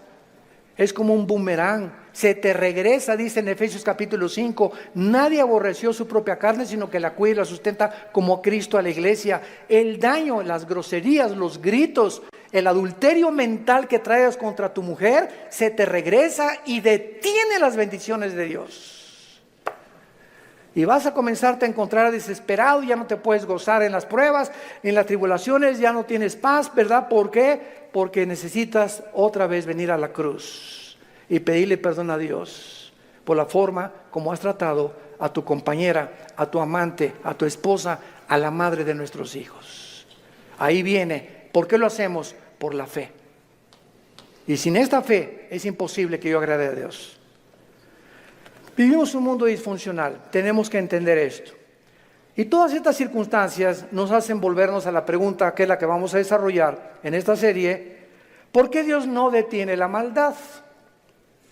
Es como un boomerang, se te regresa, dice en Efesios capítulo 5. Nadie aborreció su propia carne, sino que la cuida y la sustenta como Cristo a la iglesia. El daño, las groserías, los gritos, el adulterio mental que traigas contra tu mujer, se te regresa y detiene las bendiciones de Dios. Y vas a comenzarte a encontrar desesperado, ya no te puedes gozar en las pruebas, en las tribulaciones, ya no tienes paz, ¿verdad? ¿Por qué? Porque necesitas otra vez venir a la cruz y pedirle perdón a Dios por la forma como has tratado a tu compañera, a tu amante, a tu esposa, a la madre de nuestros hijos. Ahí viene. ¿Por qué lo hacemos? Por la fe. Y sin esta fe es imposible que yo agrade a Dios. Vivimos un mundo disfuncional, tenemos que entender esto. Y todas estas circunstancias nos hacen volvernos a la pregunta, que es la que vamos a desarrollar en esta serie: ¿por qué Dios no detiene la maldad?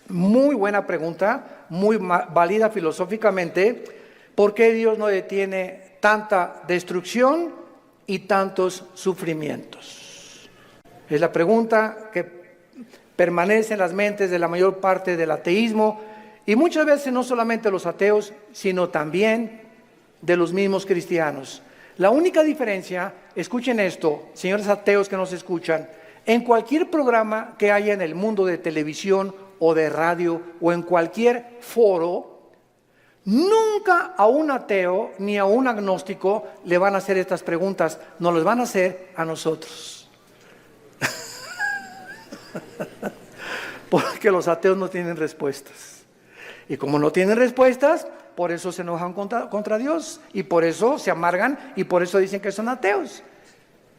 Muy buena pregunta, muy válida filosóficamente. ¿Por qué Dios no detiene tanta destrucción y tantos sufrimientos? Es la pregunta que permanece en las mentes de la mayor parte del ateísmo, y muchas veces no solamente los ateos, sino también de los mismos cristianos. La única diferencia, escuchen esto, señores ateos que nos escuchan, en cualquier programa que haya en el mundo de televisión o de radio o en cualquier foro, nunca a un ateo ni a un agnóstico le van a hacer estas preguntas, nos las van a hacer a nosotros. Porque los ateos no tienen respuestas. Y como no tienen respuestas, por eso se enojan contra Dios, y por eso se amargan, y por eso dicen que son ateos.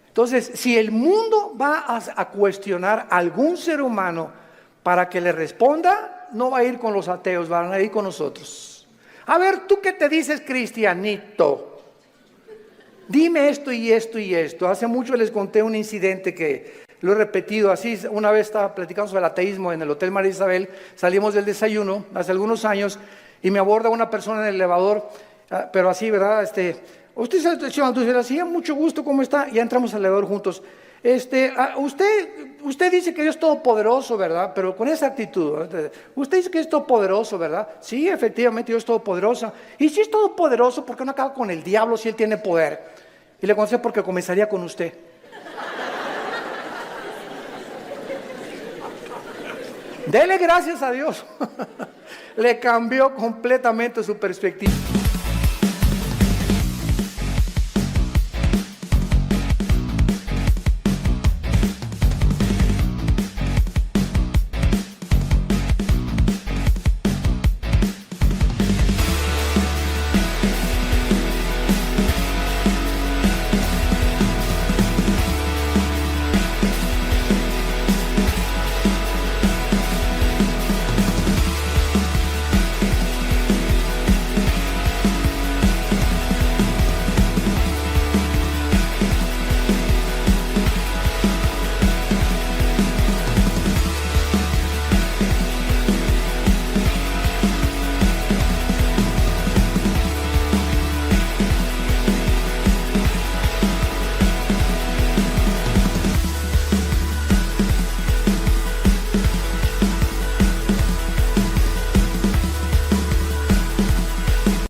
Entonces, si el mundo va a cuestionar a algún ser humano para que le responda, no va a ir con los ateos, van a ir con nosotros. A ver, ¿tú qué te dices, cristianito? Dime esto y esto y esto. Hace mucho les conté un incidente que lo he repetido así. Una vez estaba platicando sobre el ateísmo en el Hotel María Isabel, salimos del desayuno hace algunos años y me aborda una persona en el elevador, pero así, ¿verdad? Usted se así, mucho gusto, ¿cómo está? Ya entramos al elevador juntos. Usted dice que Dios es todopoderoso, ¿verdad? Pero con esa actitud, ¿verdad? Usted dice que es todopoderoso, ¿verdad? Sí, efectivamente, Dios es todopoderoso. Y si es todopoderoso, ¿por qué no acaba con el diablo si él tiene poder? Y le contesté: porque comenzaría con usted. Dele gracias a Dios. Le cambió completamente su perspectiva.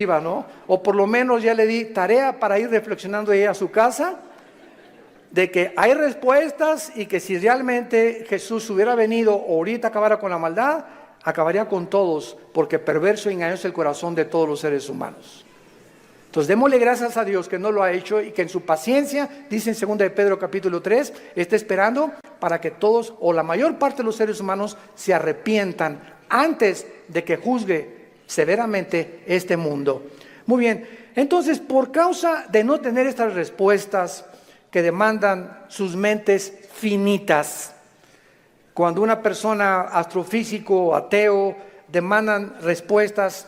escriba, ¿no? O por lo menos ya le di tarea para ir reflexionando ella a su casa, de que hay respuestas y que si realmente Jesús hubiera venido o ahorita acabara con la maldad, acabaría con todos, porque perverso y engañoso es el corazón de todos los seres humanos. Entonces démosle gracias a Dios que no lo ha hecho y que en su paciencia, dice en 2 de Pedro capítulo 3, está esperando para que todos o la mayor parte de los seres humanos se arrepientan antes de que juzgue severamente este mundo. Muy bien, entonces por causa de no tener estas respuestas que demandan sus mentes finitas, cuando una persona astrofísico o ateo demandan respuestas,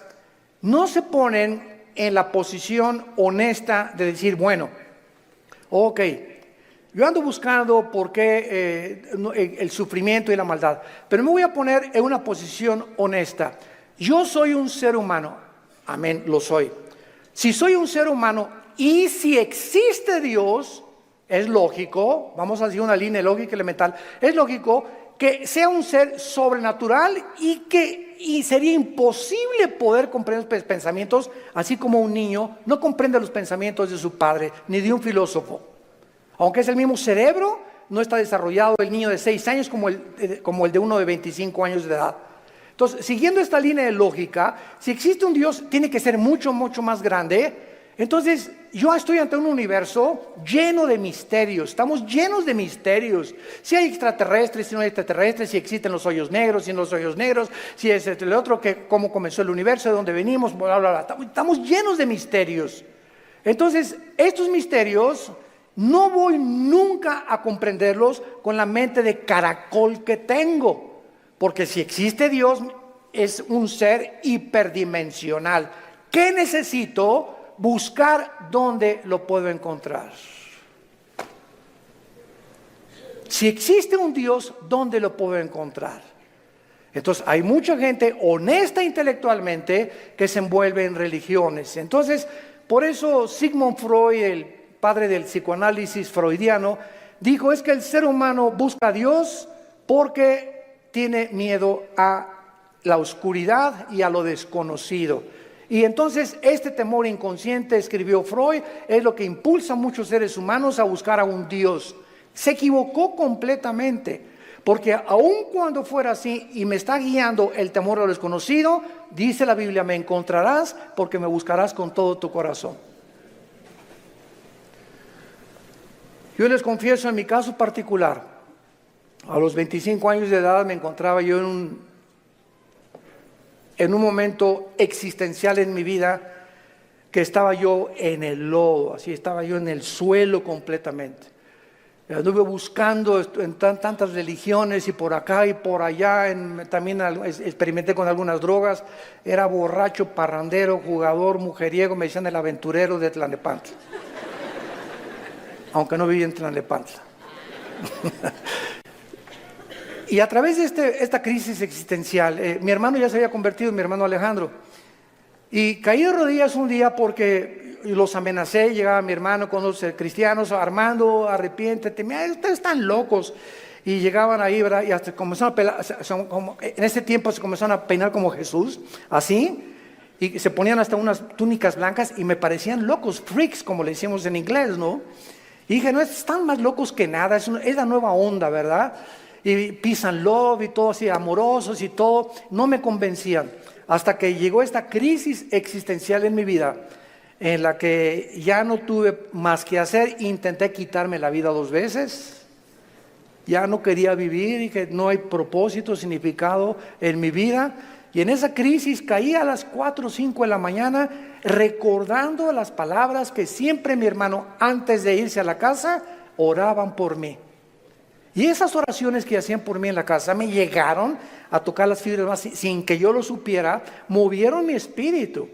no se ponen en la posición honesta de decir, bueno, ok, yo ando buscando por qué el sufrimiento y la maldad, pero me voy a poner en una posición honesta. Yo soy un ser humano, amén, lo soy. Si soy un ser humano y si existe Dios, es lógico, vamos a decir una línea lógica elemental, es lógico que sea un ser sobrenatural y sería imposible poder comprender los pensamientos, así como un niño no comprende los pensamientos de su padre, ni de un filósofo. Aunque es el mismo cerebro, no está desarrollado el niño de 6 años como el de uno de 25 años de edad. Entonces, siguiendo esta línea de lógica, si existe un Dios, tiene que ser mucho, mucho más grande. Entonces, yo estoy ante un universo lleno de misterios, estamos llenos de misterios. Si hay extraterrestres, si no hay extraterrestres, si existen los hoyos negros, si no los hoyos negros, si es el otro, que cómo comenzó el universo, de dónde venimos, bla, bla, bla. Estamos llenos de misterios. Entonces, estos misterios no voy nunca a comprenderlos con la mente de caracol que tengo, porque si existe Dios, es un ser hiperdimensional. ¿Qué necesito? Buscar dónde lo puedo encontrar. Si existe un Dios, ¿dónde lo puedo encontrar? Entonces hay mucha gente honesta intelectualmente que se envuelve en religiones. Entonces, por eso Sigmund Freud, el padre del psicoanálisis freudiano, dijo es que el ser humano busca a Dios porque tiene miedo a la oscuridad y a lo desconocido. Y entonces este temor inconsciente, escribió Freud, es lo que impulsa a muchos seres humanos a buscar a un Dios. Se equivocó completamente, porque aun cuando fuera así y me está guiando el temor a lo desconocido, dice la Biblia, me encontrarás porque me buscarás con todo tu corazón. Yo les confieso en mi caso particular, a los 25 años de edad me encontraba yo en un momento existencial en mi vida, que estaba yo en el lodo, así estaba yo en el suelo completamente. Anduve buscando en tantas religiones y por acá y por allá, también experimenté con algunas drogas, era borracho, parrandero, jugador, mujeriego, me decían el aventurero de Tlalnepantla, aunque no vivía en Tlalnepantla. Y a través de esta crisis existencial, mi hermano ya se había convertido, mi hermano Alejandro, y caí de rodillas un día porque los amenacé. Llegaba mi hermano con los cristianos, Armando, arrepiéntete, mira, ustedes están locos. Y llegaban ahí, ¿verdad? Y hasta comenzaron a pelar, en ese tiempo se comenzaron a peinar como Jesús, así, y se ponían hasta unas túnicas blancas y me parecían locos, freaks, como le decimos en inglés, ¿no? Y dije, no, están más locos que nada, es la nueva onda, ¿verdad? Y peace and love y todo así, amorosos y todo, no me convencían. Hasta que llegó esta crisis existencial en mi vida, en la que ya no tuve más que hacer, intenté quitarme la vida 2 veces, ya no quería vivir, dije, no hay propósito, significado en mi vida, y en esa crisis caí a las 4 o 5 de la mañana, recordando las palabras que siempre mi hermano, antes de irse a la casa, oraban por mí. Y esas oraciones que hacían por mí en la casa me llegaron a tocar las fibras más sin que yo lo supiera, movieron mi espíritu.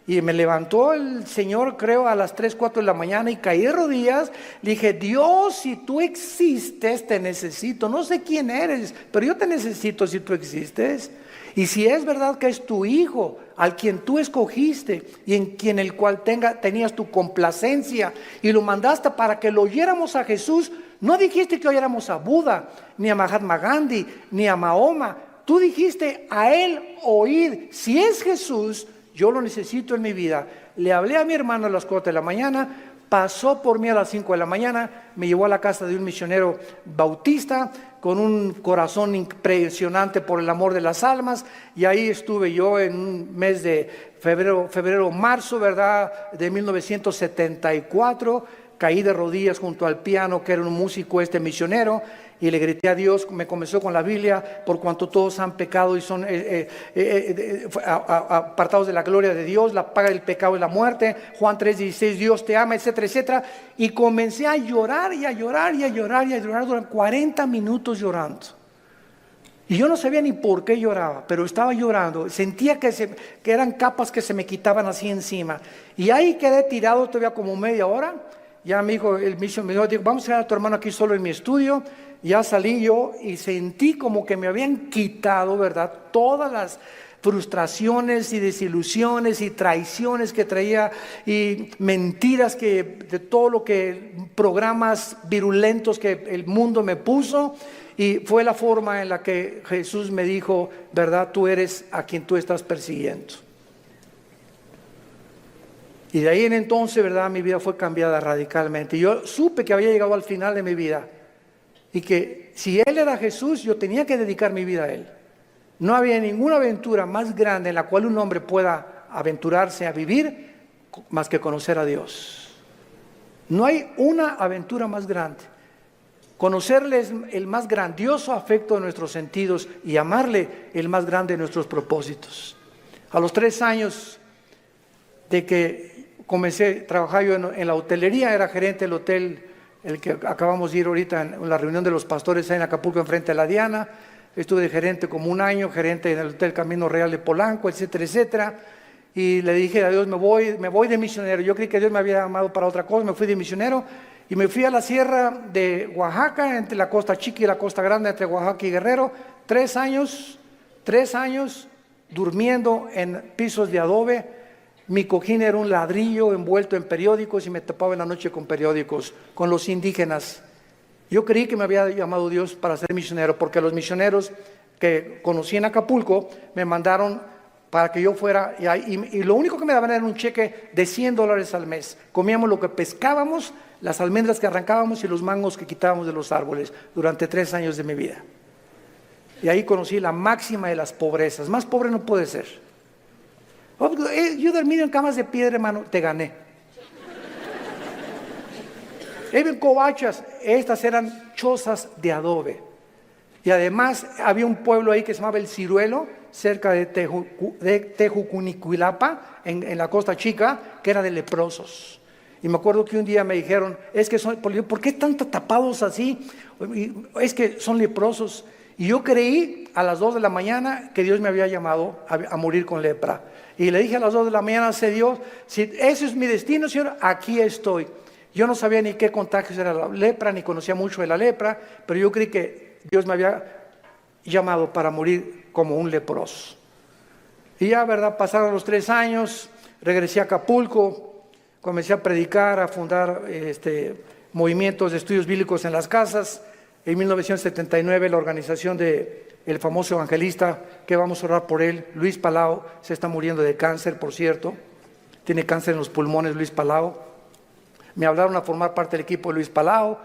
Y me levantó el Señor, creo, a las 3, 4 de la mañana y caí de rodillas. Le dije, Dios, si tú existes, te necesito. No sé quién eres, pero yo te necesito si tú existes. Y si es verdad que es tu Hijo, al quien tú escogiste y en quien el cual tenías tu complacencia y lo mandaste para que lo oyéramos a Jesús, no dijiste que oyéramos a Buda, ni a Mahatma Gandhi, ni a Mahoma. Tú dijiste a él oír. Si es Jesús, yo lo necesito en mi vida. Le hablé a mi hermano a las 4 de la mañana, pasó por mí a las 5 de la mañana, me llevó a la casa de un misionero bautista con un corazón impresionante por el amor de las almas, y ahí estuve yo en un mes de febrero, marzo, ¿verdad?, de 1974, caí de rodillas junto al piano, que era un músico misionero, y le grité a Dios. Me comenzó con la Biblia: por cuanto todos han pecado y son apartados de la gloria de Dios, la paga del pecado es la muerte, Juan 3:16, Dios te ama, etcétera, etcétera. Y comencé a llorar y a llorar y a llorar y a llorar durante 40 minutos llorando. Y yo no sabía ni por qué lloraba, pero estaba llorando. Sentía que eran capas que se me quitaban así encima. Y ahí quedé tirado todavía como media hora. Ya me dijo el misionero, me dijo: vamos a dejar a tu hermano aquí solo en mi estudio. Ya salí yo y sentí como que me habían quitado, ¿verdad?, todas las frustraciones y desilusiones y traiciones que traía, y mentiras de todo lo que, programas virulentos que el mundo me puso. Y fue la forma en la que Jesús me dijo: ¿verdad? Tú eres a quien tú estás persiguiendo. Y de ahí en entonces, ¿verdad?, mi vida fue cambiada radicalmente. Y yo supe que había llegado al final de mi vida, y que si Él era Jesús, yo tenía que dedicar mi vida a Él. No había ninguna aventura más grande en la cual un hombre pueda aventurarse a vivir más que conocer a Dios. No hay una aventura más grande. Conocerle es el más grandioso afecto de nuestros sentidos, y amarle el más grande de nuestros propósitos. A los 3 años de que comencé a trabajar yo en la hotelería, era gerente del hotel, el que acabamos de ir ahorita en la reunión de los pastores ahí en Acapulco, enfrente de la Diana. Estuve de gerente como 1 año, gerente en el Hotel Camino Real de Polanco, etcétera, etcétera. Y le dije a Dios: me voy de misionero. Yo creí que Dios me había llamado para otra cosa. Me fui de misionero y me fui a la sierra de Oaxaca, entre la Costa Chica y la Costa Grande, entre Oaxaca y Guerrero. 3 años durmiendo en pisos de adobe. Mi cojín era un ladrillo envuelto en periódicos, y me tapaba en la noche con periódicos, con los indígenas. Yo creí que me había llamado Dios para ser misionero, porque los misioneros que conocí en Acapulco me mandaron para que yo fuera, y lo único que me daban era un cheque de $100 al mes. Comíamos lo que pescábamos, las almendras que arrancábamos y los mangos que quitábamos de los árboles durante 3 años de mi vida. Y ahí conocí la máxima de las pobrezas. Más pobre no puede ser. Yo dormí en camas de piedra, hermano, te gané. En covachas, estas eran chozas de adobe. Y además había un pueblo ahí que se llamaba El Ciruelo, cerca de Tejucunicuilapa, en la Costa Chica, que era de leprosos. Y me acuerdo que un día me dijeron: es que ¿por qué están tapados así? Es que son leprosos. Y yo creí a las 2 de la mañana que Dios me había llamado a morir con lepra. Y le dije a las 2 de la mañana: sé Dios, si ese es mi destino, Señor, aquí estoy. Yo no sabía ni qué contagios era la lepra, ni conocía mucho de la lepra, pero yo creí que Dios me había llamado para morir como un leproso. Y ya, ¿verdad?, pasaron los 3 años, regresé a Acapulco, comencé a predicar, a fundar movimientos de estudios bíblicos en las casas. En 1979 la organización del famoso evangelista, que vamos a orar por él, Luis Palau, se está muriendo de cáncer, por cierto. Tiene cáncer en los pulmones, Luis Palau. Me hablaron a formar parte del equipo de Luis Palau.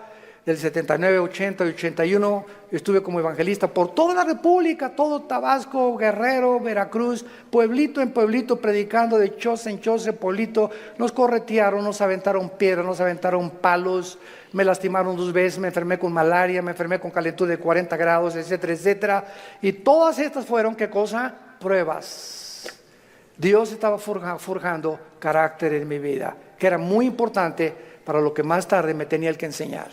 Del 79, 80 y 81 estuve como evangelista por toda la República, todo Tabasco, Guerrero, Veracruz, pueblito en pueblito, predicando de choza en choza, pueblito. Nos corretearon, nos aventaron piedras, nos aventaron palos, me lastimaron 2 veces, me enfermé con malaria, me enfermé con calentura de 40 grados, etcétera, etcétera. Y todas estas fueron, ¿qué cosa? Pruebas. Dios estaba forjando carácter en mi vida, que era muy importante para lo que más tarde me tenía que enseñar.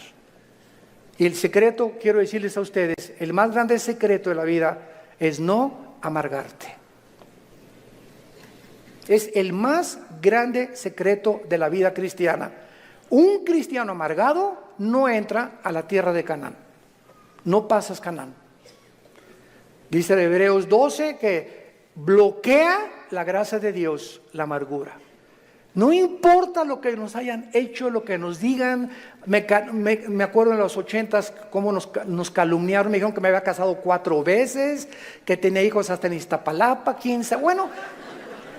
Y el secreto, quiero decirles a ustedes, el más grande secreto de la vida es no amargarte. Es el más grande secreto de la vida cristiana. Un cristiano amargado no entra a la tierra de Canaán. No pasas Canaán. Dice en Hebreos 12 que bloquea la gracia de Dios la amargura. No importa lo que nos hayan hecho, lo que nos digan. Me acuerdo en los 80s cómo nos calumniaron. Me dijeron que me había casado 4 veces, que tenía hijos hasta en Iztapalapa, 15. Bueno,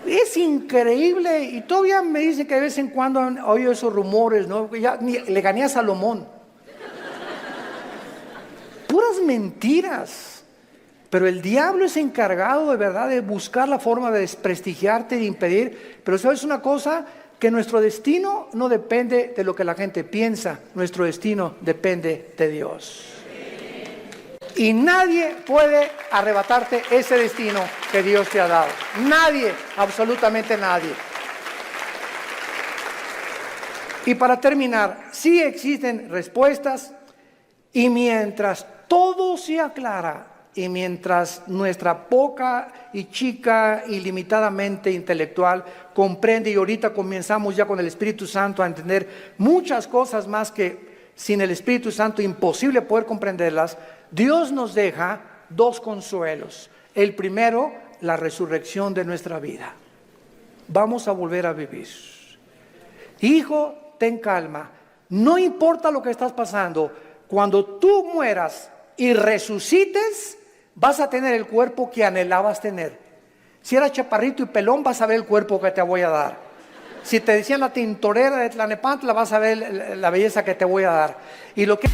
Es increíble, y todavía me dicen que de vez en cuando han oído esos rumores, ¿no? Le gané a Salomón. Puras mentiras. Pero el diablo es encargado de verdad de buscar la forma de desprestigiarte, de impedir. Pero ¿sabes una cosa? Que nuestro destino no depende de lo que la gente piensa. Nuestro destino depende de Dios. Y nadie puede arrebatarte ese destino que Dios te ha dado. Nadie, absolutamente nadie. Y para terminar, sí existen respuestas, y mientras todo se aclara, y mientras nuestra poca y chica y limitadamente intelectual comprende, y ahorita comenzamos ya con el Espíritu Santo a entender muchas cosas más que sin el Espíritu Santo imposible poder comprenderlas, Dios nos deja dos consuelos. El primero, la resurrección de nuestra vida. Vamos a volver a vivir. Hijo, ten calma. No importa lo que estás pasando. Cuando tú mueras y resucites, vas a tener el cuerpo que anhelabas tener. Si eras chaparrito y pelón, vas a ver el cuerpo que te voy a dar. Si te decían la tintorera de Tlanepantla, vas a ver la belleza que te voy a dar. Y lo que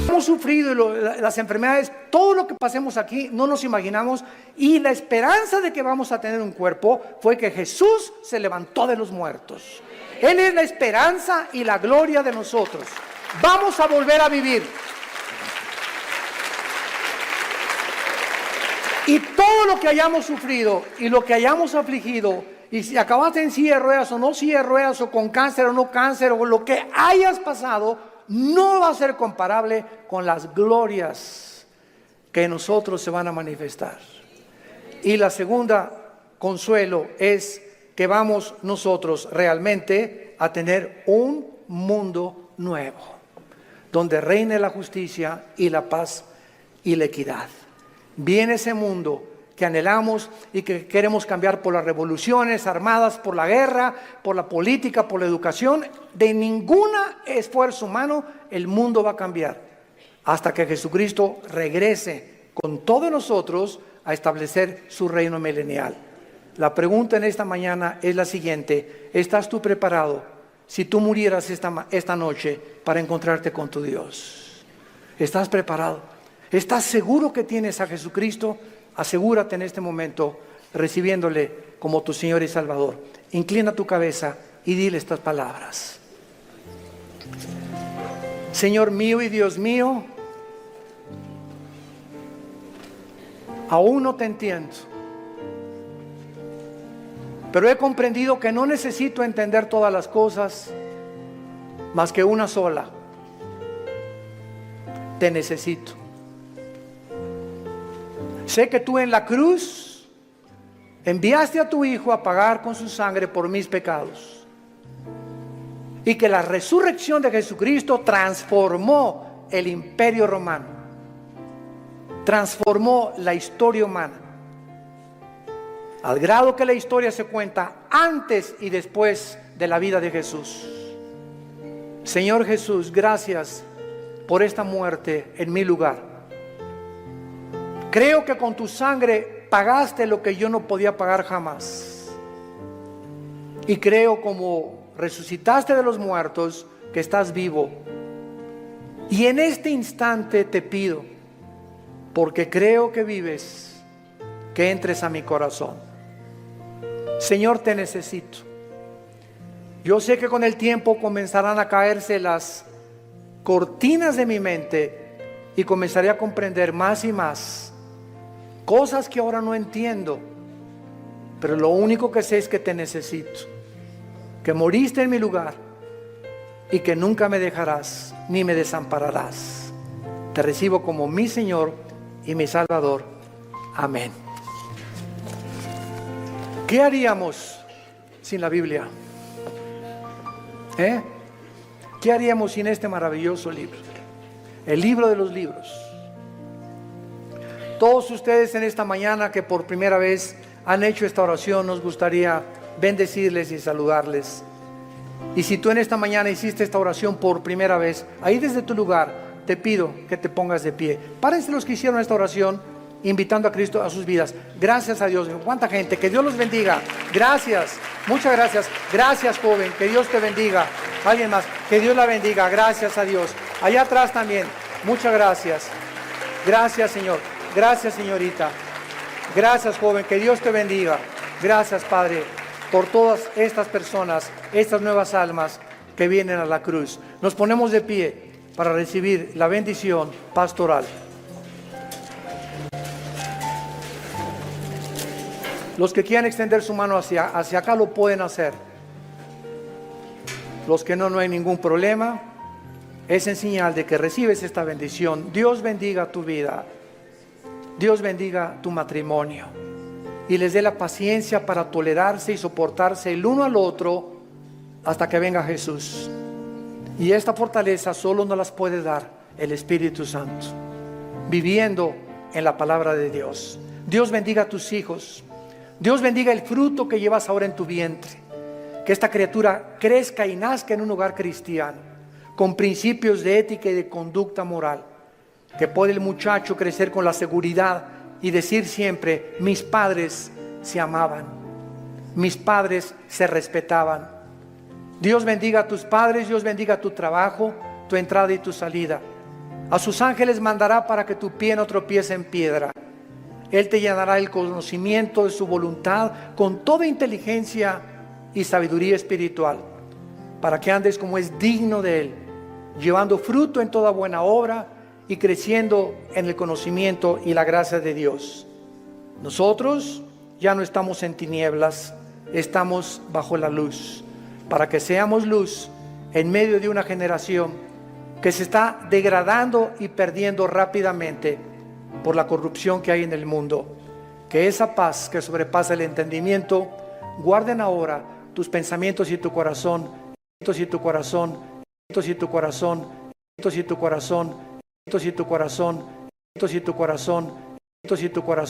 hemos sufrido las enfermedades, todo lo que pasemos aquí, no nos imaginamos, y la esperanza de que vamos a tener un cuerpo fue que Jesús se levantó de los muertos. Él es la esperanza y la gloria de nosotros. Vamos a volver a vivir. Y todo lo que hayamos sufrido y lo que hayamos afligido, y si acabaste en silla de ruedas o no silla de ruedas, o con cáncer o no cáncer, o lo que hayas pasado, no va a ser comparable con las glorias que en nosotros se van a manifestar. Y la segunda consuelo es que vamos nosotros realmente a tener un mundo nuevo, donde reine la justicia y la paz y la equidad. Viene ese mundo que anhelamos y que queremos cambiar por las revoluciones armadas, por la guerra, por la política, por la educación. De ningún esfuerzo humano el mundo va a cambiar hasta que Jesucristo regrese con todos nosotros a establecer su reino milenial. La pregunta en esta mañana es la siguiente: ¿estás tú preparado si tú murieras esta noche para encontrarte con tu Dios? ¿Estás preparado? ¿Estás seguro que tienes a Jesucristo? Asegúrate en este momento recibiéndole como tu Señor y Salvador. Inclina tu cabeza y dile estas palabras: Señor mío y Dios mío, aún no te entiendo, pero he comprendido que no necesito entender todas las cosas, más que una sola: te necesito. Sé que tú en la cruz enviaste a tu Hijo a pagar con su sangre por mis pecados, y que la resurrección de Jesucristo transformó el imperio romano, transformó la historia humana, al grado que la historia se cuenta antes y después de la vida de Jesús. Señor Jesús, gracias por esta muerte en mi lugar. Creo que con tu sangre pagaste lo que yo no podía pagar jamás. Y creo, como resucitaste de los muertos, que estás vivo. Y en este instante te pido, porque creo que vives, que entres a mi corazón. Señor, te necesito. Yo sé que con el tiempo comenzarán a caerse las cortinas de mi mente y comenzaré a comprender más y más cosas que ahora no entiendo, pero lo único que sé es que te necesito, que moriste en mi lugar y que nunca me dejarás ni me desampararás. Te recibo como mi Señor y mi Salvador. Amén. ¿Qué haríamos sin la Biblia? ¿Qué haríamos sin este maravilloso libro? El libro de los libros. Todos ustedes en esta mañana que por primera vez han hecho esta oración, nos gustaría bendecirles y saludarles. Y si tú en esta mañana hiciste esta oración por primera vez, ahí desde tu lugar te pido que te pongas de pie. Párense los que hicieron esta oración invitando a Cristo a sus vidas. Gracias a Dios. ¿Cuánta gente? Que Dios los bendiga. Gracias. Muchas gracias. Gracias, joven. Que Dios te bendiga. Alguien más. Que Dios la bendiga. Gracias a Dios. Allá atrás también. Muchas gracias. Gracias, Señor. Gracias, señorita. Gracias, joven. Que Dios te bendiga. Gracias, Padre, por todas estas personas, estas nuevas almas que vienen a la cruz. Nos ponemos de pie para recibir la bendición pastoral. Los que quieran extender su mano hacia acá lo pueden hacer. Los que no, no hay ningún problema. Es en señal de que recibes esta bendición. Dios bendiga tu vida. Dios bendiga tu matrimonio. Y les dé la paciencia para tolerarse y soportarse el uno al otro hasta que venga Jesús. Y esta fortaleza solo nos las puede dar el Espíritu Santo, viviendo en la palabra de Dios. Dios bendiga a tus hijos. Dios bendiga el fruto que llevas ahora en tu vientre. Que esta criatura crezca y nazca en un hogar cristiano, con principios de ética y de conducta moral. Que pueda el muchacho crecer con la seguridad y decir siempre: mis padres se amaban, mis padres se respetaban. Dios bendiga a tus padres, Dios bendiga tu trabajo, tu entrada y tu salida. A sus ángeles mandará para que tu pie no tropiece en piedra. Él te llenará el conocimiento de su voluntad con toda inteligencia y sabiduría espiritual, para que andes como es digno de Él, llevando fruto en toda buena obra y creciendo en el conocimiento y la gracia de Dios. Nosotros ya no estamos en tinieblas, estamos bajo la luz, para que seamos luz en medio de una generación que se está degradando y perdiendo rápidamente por la corrupción que hay en el mundo. Que esa paz que sobrepasa el entendimiento guarden ahora tus pensamientos y tu corazón, y tu corazón, y tu corazón, y tu corazón, y tu corazón, y tu corazón, y tu corazón.